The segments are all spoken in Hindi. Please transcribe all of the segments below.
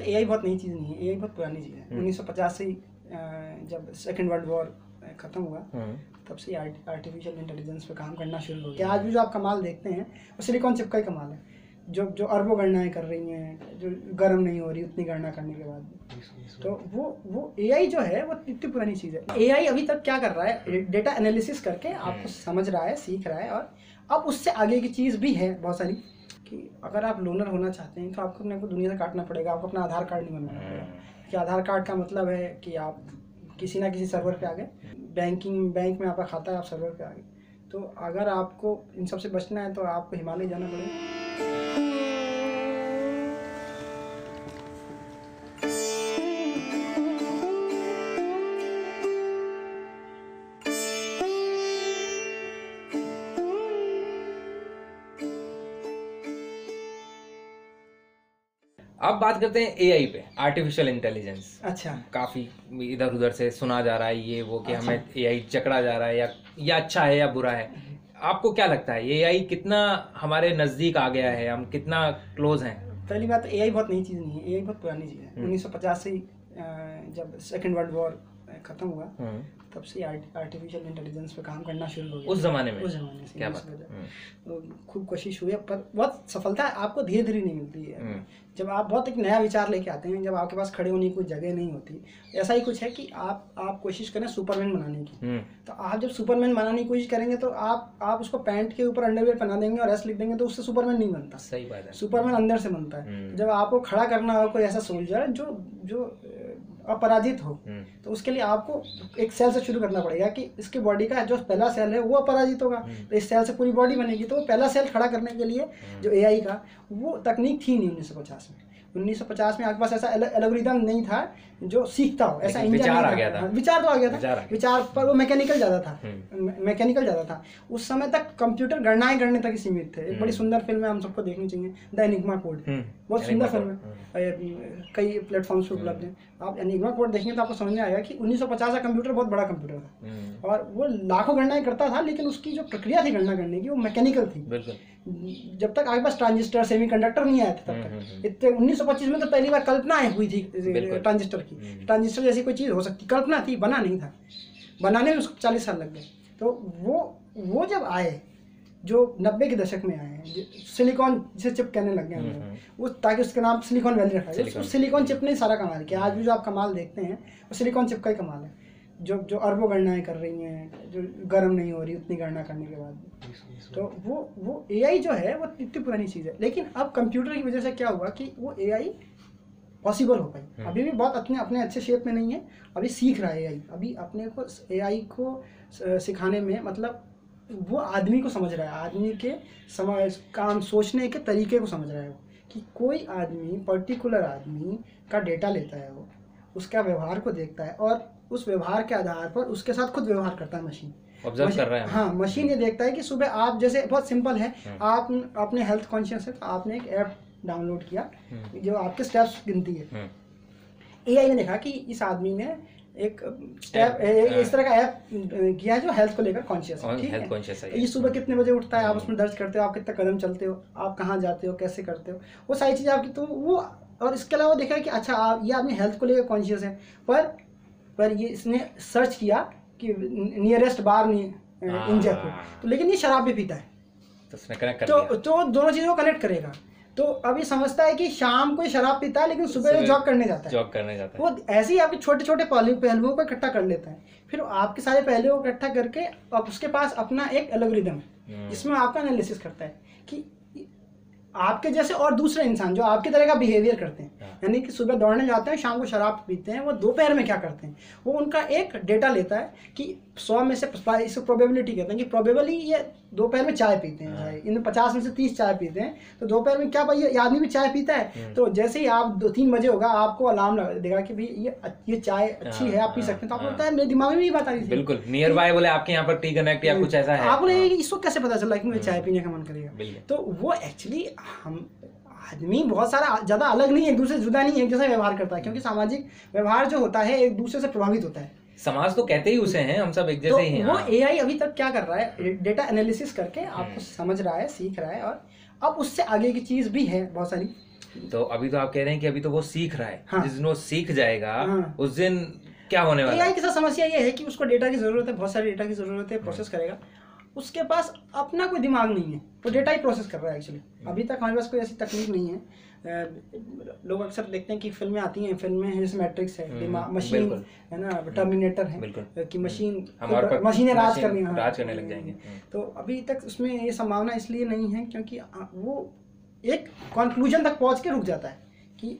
एआई बहुत नई चीज़ नहीं है, एआई बहुत पुरानी चीज़ है। 1950 से ही जब सेकेंड वर्ल्ड वॉर ख़त्म हुआ तब से आर्टिफिशियल इंटेलिजेंस पे काम करना शुरू हो गया। आज भी जो आप कमाल देखते हैं वो सिलिकॉन चिप का ही कमाल है। जो अरबों गणनाएं कर रही हैं, जो गर्म नहीं हो रही उतनी गणना करने के बाद, तो वो एआई जो है वो इतनी पुरानी चीज़ है। एआई अभी तक क्या कर रहा है, डेटा एनालिसिस करके आपको समझ रहा है, सीख रहा है। और अब उससे आगे की चीज़ भी है बहुत सारी, कि अगर आप लोनर होना चाहते हैं तो आपको अपने को दुनिया से काटना पड़ेगा, आपको अपना आधार कार्ड नहीं बनवाना पड़ेगा। कि आधार कार्ड का मतलब है कि आप किसी ना किसी सर्वर पे आ गए, बैंक में आपका खाता है, आप सर्वर पे आ गए। तो अगर आपको इन सब से बचना है तो आपको हिमालय जाना पड़ेगा। अब बात करते हैं एआई पे, आर्टिफिशियल इंटेलिजेंस। अच्छा, काफी इधर उधर से सुना जा रहा है ये वो कि हमें एआई जकड़ा जा रहा है, या अच्छा है या बुरा है। आपको क्या लगता है एआई कितना हमारे नजदीक आ गया है, हम कितना क्लोज हैं? पहली बात, एआई बहुत नई चीज़ नहीं है, एआई बहुत पुरानी चीज़ है। 1950 से ही जब सेकेंड वर्ल्ड वॉर ख़त्म हुआ तब से आर्टिफिशियल इंटेलिजेंस पे काम करना शुरू हो गया। उस जमाने में से क्या बात? तो खूब कोशिश हुई है, पर बहुत सफलता आपको धीरे धीरे नहीं मिलती है। जब आप बहुत एक नया विचार लेके आते हैं, जब आपके पास खड़े होने की कोई जगह नहीं होती, ऐसा ही कुछ है कि आप कोशिश करें सुपरमैन बनाने की। तो आप जब सुपरमैन बनाने की कोशिश करेंगे तो आप उसको पैंट के ऊपर अंडरवियर पहना देंगे और एस लिख देंगे, तो उससे सुपरमैन नहीं बनता। सही बात है, सुपरमैन अंदर से बनता है। जब आपको खड़ा करना हो कोई ऐसा सोल्जर जो अपराजित हो, तो उसके लिए आपको एक सेल से शुरू करना पड़ेगा कि इसकी बॉडी का जो पहला सेल है वो अपराजित होगा, तो इस सेल से पूरी बॉडी बनेगी। तो वो पहला सेल खड़ा करने के लिए जो एआई का वो तकनीक थी नहीं 1950 में। 1950 में आपके पास ऐसा एल्गोरिदम नहीं था जो सीखता हो, ऐसा इंजन विचार आ गया था। विचार तो आ गया था, विचार पर वो मैकेनिकल ज़्यादा था। उस समय तक कंप्यूटर गणनाएं करने तक ही सीमित थे। एक बड़ी सुंदर फिल्म है, हम सबको देखनी चाहिए, द एनिग्मा कोड। बहुत सुंदर फिल्म है, कई प्लेटफॉर्म्स पे उपलब्ध है। आप एनिग्मा कोड देखेंगे तो आपको समझ में आएगा कि 1950 का कंप्यूटर बहुत बड़ा कंप्यूटर था और वो लाखों गणनाएं करता था, लेकिन उसकी जो प्रक्रिया थी गणना करने की वो मैकेनिकल थी। जब तक आपके पास ट्रांजिस्टर, सेमीकंडक्टर नहीं आए थे तब तक। इतने 1925 में तो पहली बार कल्पना हुई थी ट्रांजिस्टर की। ट्रांजिस्टर जैसी कोई चीज़ हो सकती, कल्पना थी, बना नहीं था। बनाने में उसको 40 साल लग गए। तो वो जब आए, जो 90 के दशक में आए हैं, सिलिकॉन जिसे चिप कहने लग गए हम लोग, वो ताकि उसका नाम सिलिकॉन वैली रखा गया। सिलिकॉन चिप ने सारा कमाल किया। आज भी जो आप कमाल देखते हैं वो सिलिकॉन चिप का ही कमाल है। जो अरबों गणनाएं कर रही हैं, जो गर्म नहीं हो रही उतनी गणना करने के बाद, तो वो एआई जो है वो इतनी पुरानी चीज़ है। लेकिन अब कंप्यूटर की वजह से क्या हुआ कि वो एआई पॉसिबल हो पाई। अभी भी बहुत अपने अच्छे शेप में नहीं है, अभी सीख रहा है एआई। अभी अपने को एआई को सिखाने में, मतलब वो आदमी को समझ रहा है, आदमी के काम सोचने के तरीके को समझ रहा है। वो कि कोई आदमी, पर्टिकुलर आदमी का डेटा लेता है, वो उसका व्यवहार को देखता है और उस व्यवहार के आधार पर उसके साथ खुद व्यवहार करता है। मशीन ऑब्जर्व कर रहा है। हाँ, मशीन ये देखता है कि सुबह आप, जैसे बहुत सिंपल है, आप अपने हेल्थ कॉन्शियस है तो आपने एक ऐप डाउनलोड किया जो आपके स्टेप्स गिनती है। एआई ने देखा कि इस आदमी ने एक स्टेप इस तरह का ऐप किया है जो हेल्थ को लेकर कॉन्शियस है। ठीक है, ये सुबह कितने बजे उठता है, आप उसमें दर्ज करते हो, आप कितना कदम चलते हो, आप कहाँ जाते हो, कैसे करते हो, वो सारी चीज़ें आपकी। तो वो, और इसके अलावा देखा कि अच्छा ये आदमी हेल्थ को लेकर कॉन्शियस है, पर ये इसने सर्च किया कि नियरेस्ट बार इन जयपुर, तो लेकिन ये शराब भी पीता है, तो उसने कनेक्ट कर दिया। तो दोनों चीज़ों को कनेक्ट करेगा। तो अभी समझता है कि शाम को शराब पीता है लेकिन सुबह जॉग करने जाता है। वो ऐसे ही आपके छोटे छोटे पहलुओं को इकट्ठा कर लेता है, फिर आपके सारे पहलुओं को इकट्ठा करके अब उसके पास अपना एक एल्गोरिदम है जिसमें आपका एनालिसिस करता है कि आपके जैसे और दूसरे इंसान जो आपकी तरह का बिहेवियर करते हैं, यानी कि सुबह दौड़ने जाते हैं, शाम को शराब पीते हैं, वो दोपहर में क्या करते हैं, वो उनका एक डेटा लेता है कि 100 में से इसको प्रोबेबिलिटी कहते हैं कि प्रोबेबली ये दोपहर में चाय पीते हैं, इन 50 में से 30 चाय पीते हैं, तो दोपहर में क्या भाई ये आदमी भी चाय पीता है। तो जैसे ही आप 2-3 बजे होगा आपको अलार्म लगा देगा कि भाई ये चाय अच्छी है, आप पी सकते हैं। तो आपको लगता है मेरे दिमाग में भी बात आ रही थी, बिल्कुल नियर बाय, बोले आपके यहाँ पर टी कनेक्ट या कुछ ऐसा है, आप बोले इसको कैसे पता चला कि मुझे चाय पीने का मन करेगा। तो वो एक्चुअली हम आदमी बहुत सारा ज़्यादा अलग नहीं है, एक दूसरे से जुदा नहीं है, एक जैसा व्यवहार करता है, क्योंकि सामाजिक व्यवहार जो होता है एक दूसरे से प्रभावित होता है। समाज तो कहते ही उसे हैं, हम सब एक जैसे ही हैं। वो एआई अभी तक क्या कर रहा है, डेटा एनालिसिस करके आपको समझ रहा है, सीख रहा है, और अब उससे आगे की चीज़ भी है बहुत सारी, तो अभी तो आप कह रहे हैं कि अभी तो वो सीख रहा है। हाँ। जिस दिन वो सीख जाएगा हाँ। उस दिन क्या होने वाला है? एआई के साथ समस्या ये है कि उसको डेटा की जरूरत है, बहुत सारे डेटा की जरूरत है, प्रोसेस करेगा। उसके पास अपना कोई दिमाग नहीं है, वो डेटा ही प्रोसेस कर रहा है एक्चुअली। अभी तक हमारे पास कोई ऐसी तकनीक नहीं है। लोग अक्सर देखते हैं कि फिल्में आती हैं, फिल्में जैसे मैट्रिक्स है, मशीन है ना, टर्मिनेटर है कि मशीनें राज करने लग जाएंगे। तो अभी तक उसमें ये संभावना इसलिए नहीं है क्योंकि वो एक कंक्लूजन तक पहुंच के रुक जाता है कि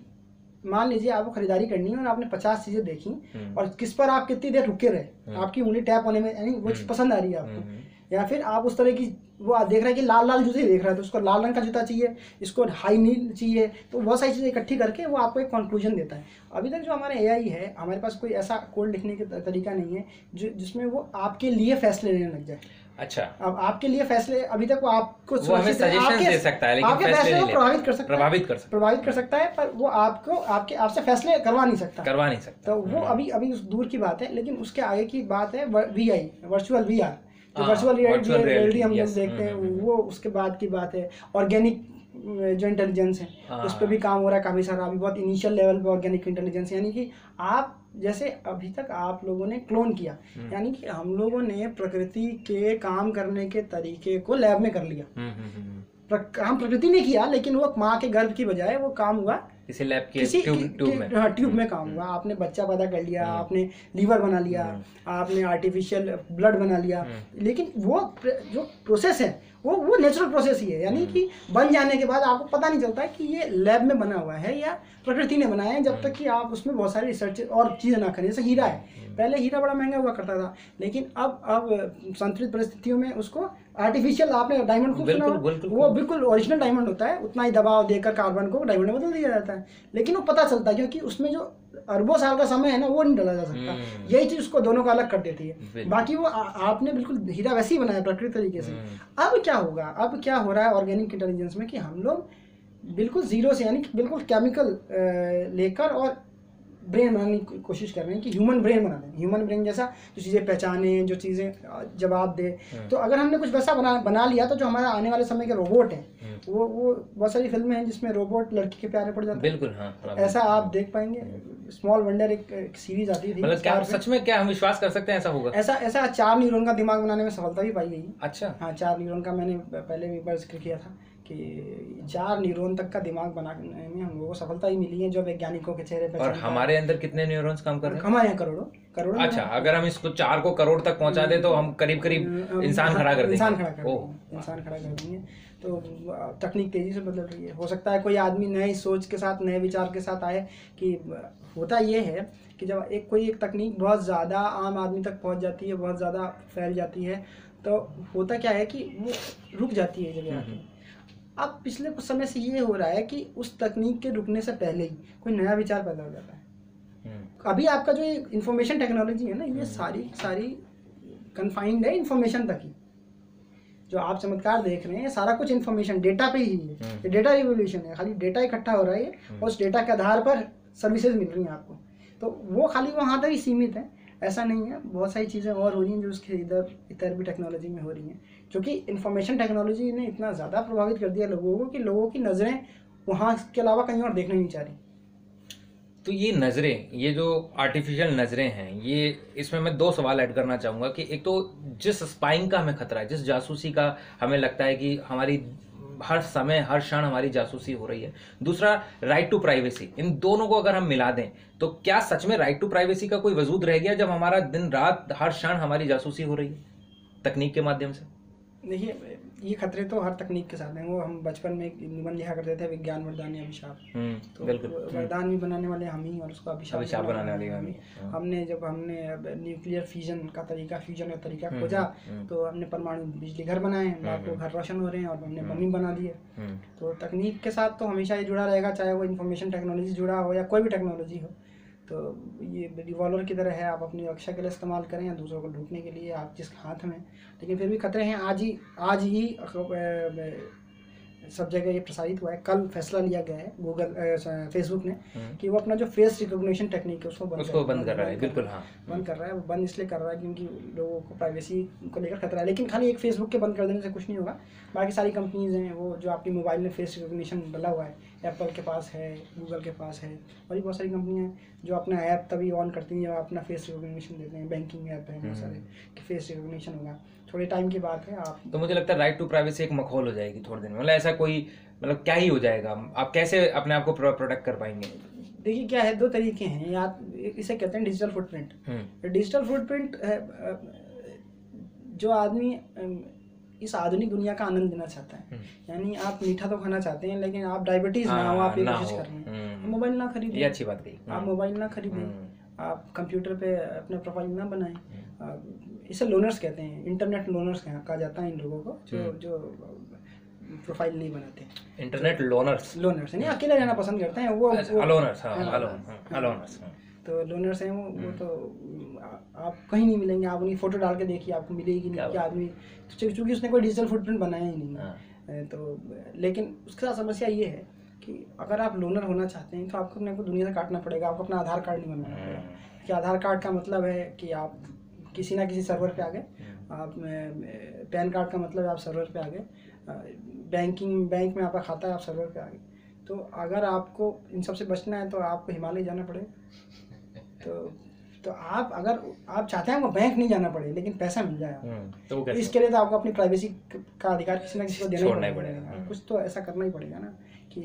मान लीजिए आपको खरीदारी करनी है और आपने 50 चीजें देखी और किस पर आप कितनी देर रुके रहे, आपकी उंगली टैप होने में, यानी वो चीज पसंद आ रही है आपको, या फिर आप उस तरह की वो आप देख रहे हैं कि लाल लाल जूते देख रहा है तो उसको लाल रंग का जूता चाहिए, इसको हाई नील चाहिए, तो बहुत सारी चीज़ें इकट्ठी करके वो आपको एक कंक्लूजन देता है। अभी तक जो हमारे एआई है, हमारे पास कोई ऐसा कोड लिखने का तरीका नहीं है जिसमें वो आपके लिए फैसले लेने लग जाए। अच्छा, अब आपके लिए फैसले, अभी तक वो आपको वो हमें सजेशन दे सकता है, लेकिन आपके फैसले को प्रभावित कर सकता है, पर वो आपसे फैसले करवा नहीं सकता। तो वो अभी उस दूर की बात है। लेकिन उसके आगे की बात है वीआई, वर्चुअल वीआर, जो वर्चुअल रियलिटी हम लोग देखते हैं, वो उसके बाद की बात है। ऑर्गेनिक जो इंटेलिजेंस है उस पर भी काम हो रहा है काफ़ी सारा, अभी बहुत इनिशियल लेवल पे ऑर्गेनिक इंटेलिजेंस, यानी कि आप जैसे अभी तक आप लोगों ने क्लोन किया, यानी कि हम लोगों ने प्रकृति के काम करने के तरीके को लैब में कर लिया। हम प्रकृति ने किया, लेकिन वो माँ के गर्भ की बजाय वो काम हुआ किसी लैब के ट्यूब में काम हुआ। आपने बच्चा पैदा कर लिया, आपने लीवर बना लिया, आपने आर्टिफिशियल ब्लड बना लिया, लेकिन वो जो प्रोसेस है वो नेचुरल प्रोसेस ही है। यानी कि बन जाने के बाद आपको पता नहीं चलता है कि ये लैब में बना हुआ है या प्रकृति ने बनाया है, जब तक कि आप उसमें बहुत सारी रिसर्च और चीज़ें ना करें। जैसे हीरा है, पहले हीरा बड़ा महंगा हुआ करता था, लेकिन अब संतुलित परिस्थितियों में उसको आर्टिफिशियल, आपने डायमंड को सुना, वो बिल्कुल ओरिजिनल डायमंड होता है, उतना ही दबाव देकर कार्बन को डायमंड में बदल दिया जाता है, लेकिन वो पता चलता है क्योंकि उसमें जो अरबों साल का समय है ना, वो नहीं डाला जा सकता। यही चीज उसको दोनों को अलग कर देती है। बाकी वो आपने बिल्कुल हीरा वैसे ही बनाया प्राकृतिक तरीके से। अब क्या होगा, अब क्या हो रहा है ऑर्गेनिक इंटेलिजेंस में कि हम लोग बिल्कुल जीरो से, यानी बिल्कुल केमिकल लेकर और ब्रेन बनाने की कोशिश कर रहे हैं कि ह्यूमन ब्रेन बना दें। ह्यूमन ब्रेन जैसा जो चीज़ें पहचाने, जो चीज़ें जवाब दे। तो अगर हमने कुछ वैसा बना लिया तो जो हमारा आने वाले समय के रोबोट हैं, वो बहुत सारी फिल्में हैं जिसमें रोबोट लड़की के प्यारे पड़ जाते हैं। बिल्कुल, हाँ, ऐसा आप देख पाएंगे। स्मॉल वंडर एक सीरीज आती थी, मतलब क्या सच में, क्या हम विश्वास कर सकते हैं ऐसा होगा? ऐसा 4 न्यूरॉन का दिमाग बनाने में सफलता भी पाई गई। अच्छा, हाँ, 4 न्यूरॉन का मैंने पहले भी एक बार जिक्र किया था कि 4 न्यूरॉन तक का दिमाग बनाने में हम लोगों को सफलता ही मिली है, जो वैज्ञानिकों के चेहरे पर। और हमारे अंदर कितने न्यूरॉन्स काम कर रहे हैं? हमारे यहाँ करोड़ों। अच्छा, अगर हम इसको 4 को करोड़ तक पहुंचा दे तो हम करीब इंसान खड़ा कर देंगे। इंसान खड़ा कर देंगे। तो तकनीक तेजी से बदल रही है। हो सकता है कोई आदमी नई सोच के साथ, नए विचार के साथ आए। कि होता ये है कि जब कोई एक तकनीक बहुत ज़्यादा आम आदमी तक पहुंच जाती है, बहुत ज़्यादा फैल जाती है, तो होता क्या है कि वो रुक जाती है जगह आके। अब पिछले कुछ समय से ये हो रहा है कि उस तकनीक के रुकने से पहले ही कोई नया विचार पैदा हो जाता है। अभी आपका जो इंफॉर्मेशन टेक्नोलॉजी है ना, ये सारी कन्फाइंड है इंफॉर्मेशन तक ही। जो आप चमत्कार देख रहे हैं, सारा कुछ इन्फॉर्मेशन डेटा पे ही है। ये डेटा रिवोल्यूशन है, खाली डेटा इकट्ठा हो रहा है और उस डेटा के आधार पर सर्विसेज मिल रही हैं आपको। तो वो खाली वहाँ तक ही सीमित है, ऐसा नहीं है। बहुत सारी चीज़ें और हो रही हैं जो उसके इधर भी टेक्नोलॉजी में हो रही हैं, क्योंकि इन्फॉर्मेशन टेक्नोलॉजी ने इतना ज़्यादा प्रभावित कर दिया लोगों को कि लोगों की नज़रें वहाँ के अलावा कहीं और देखना नहीं चाह रही। तो ये नज़रें, ये जो आर्टिफिशियल नज़रें हैं, ये इसमें मैं 2 सवाल ऐड करना चाहूँगा कि एक तो जिस स्पाइंग का हमें खतरा है, जिस जासूसी का हमें लगता है कि हमारी हर समय हर क्षण हमारी जासूसी हो रही है, दूसरा राइट टू प्राइवेसी, इन दोनों को अगर हम मिला दें तो क्या सच में राइट टू प्राइवेसी का कोई वजूद रह गया जब हमारा दिन रात हर क्षण हमारी जासूसी हो रही है तकनीक के माध्यम से? देखिए, ये खतरे तो हर तकनीक के साथ हैं। वो हम बचपन में एक निबंध लिखा करते थे, विज्ञान वरदान या अभिशाप। तो वरदान भी बनाने वाले हम ही और उसको अभिशाप बनाने वाले हम ही। हमने न्यूक्लियर फ्यूजन का तरीका खोजा, तो हमने परमाणु बिजली घर बनाए, लाखों घर रोशन हो रहे हैं, और हमने बम ही बना दिए। तो तकनीक के साथ तो हमेशा ये जुड़ा रहेगा, चाहे वो इंफॉर्मेशन टेक्नोलॉजी जुड़ा हो या कोई भी टेक्नोलॉजी हो। तो ये रिवॉल्वर की तरह है, आप अपनी रक्षा के लिए इस्तेमाल करें या दूसरों को लूटने के लिए, आप जिसके हाथ में। लेकिन फिर भी खतरे हैं। आज ही सब जगह ये प्रसारित हुआ है, कल फैसला लिया गया है फेसबुक ने कि वो अपना जो फेस रिकॉग्निशन टेक्निक है उसको बंद कर रहा है। बिल्कुल, हाँ, बंद कर रहा है। वो बंद इसलिए कर रहा है क्योंकि लोगों को प्राइवेसी को लेकर खतरा है। लेकिन खाली एक फेसबुक के बंद कर देने से कुछ नहीं होगा। बाकी सारी कंपनीज हैं, वो जो आपकी मोबाइल में फेस रिकॉग्निशन डला हुआ है, एप्पल के पास है, गूगल के पास है, और भी बहुत सारी कंपनियां हैं जो अपना ऐप तभी ऑन करती हैं जब अपना फेस रिकॉग्निशन देते हैं। बैंकिंग ऐप है बहुत सारे कि फेस रिकॉग्निशन होगा, थोड़े टाइम की बात है। आप तो मुझे लगता है राइट टू प्राइवेसी एक मखौल हो जाएगी थोड़े दिन में, मतलब ऐसा कोई मतलब क्या ही हो जाएगा, आप कैसे अपने आप को प्रोटेक्ट कर पाएंगे? देखिए क्या है, दो तरीके हैं, या इसे कहते हैं डिजिटल फुटप्रिंट। डिजिटल फुटप्रिंट है जो आदमी इस आधुनिक दुनिया का आनंद लेना चाहता है, यानी आप मीठा तो खाना चाहते हैं लेकिन आप डायबिटीज ना हो, आप ये कोशिश कर रहे हैं, मोबाइल ना खरीदें, ये अच्छी बात कही, आप मोबाइल ना खरीदें, आप कंप्यूटर पे अपना प्रोफाइल ना बनाएं। इसे लोनर्स कहते हैं, इंटरनेट लोनर्स कहा जाता है इन लोगों को जो प्रोफाइल नहीं बनाते। इंटरनेट लोनर्स यानी अकेले रहना पसंद करते हैं, वो अलोनर्स। तो लोनर्स हैं वो तो आप कहीं नहीं मिलेंगे, आप उनकी फोटो डाल के देखिए आपको मिलेगी नहीं कि आदमी, क्योंकि उसने कोई डिजिटल फुटप्रिंट बनाया ही नहीं। तो लेकिन उसके साथ समस्या ये है कि अगर आप लोनर होना चाहते हैं तो आपको अपने को दुनिया से काटना पड़ेगा, आपको अपना आधार कार्ड नहीं बनाना पड़ेगा। कि आधार कार्ड का मतलब है कि आप किसी ना किसी सर्वर पे आ गए, आप पैन कार्ड का मतलब है आप सर्वर पे आ गए, बैंक में आपका खाता है आप सर्वर पे आ गए। तो अगर आपको इन सब से बचना है तो आपको हिमालय जाना पड़ेगा। तो आप अगर आप चाहते हैं आपको बैंक नहीं जाना पड़े लेकिन पैसा मिल जाए, तो इसके लिए तो आपको अपनी प्राइवेसी का अधिकार किसी ना किसी को देना ही पड़ेगा। कुछ तो ऐसा करना ही पड़ेगा ना कि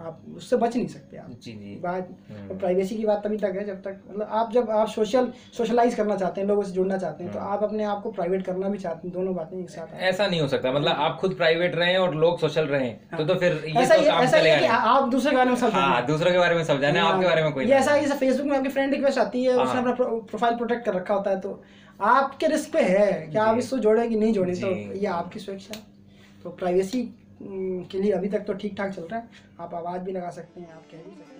आप उससे बच नहीं सकते आप। जी। बात प्राइवेसी की बात तभी तक है जब तक मतलब जब आप सोशलाइज करना चाहते हैं, लोगों से जुड़ना चाहते हैं, तो आप अपने आप को प्राइवेट करना भी चाहते हैं, दोनों बातें एक साथ। ऐसा नहीं हो सकता, मतलब आप खुद प्राइवेट रहें और लोग सोशल रहें। तो फिर ये ऐसा तो काम चलेगा नहीं। आप दूसरे के बारे में सब जाने, दूसरों के बारे में सब जाने, आपके बारे में कोई नहीं। ऐसा है जैसे फेसबुक में आपकी फ्रेंड रिक्वेस्ट आती है, उसने अपना प्रोफाइल प्रोटेक्ट कर रखा होता है, तो आपके रिस्क पे है कि आप इसको जोड़े कि नहीं जोड़े, तो ये आपकी स्वेच्छा है। तो प्राइवेसी के लिए अभी तक तो ठीक ठाक चल रहा है, आप आवाज़ भी लगा सकते हैं, आप कह भी सकते हैं।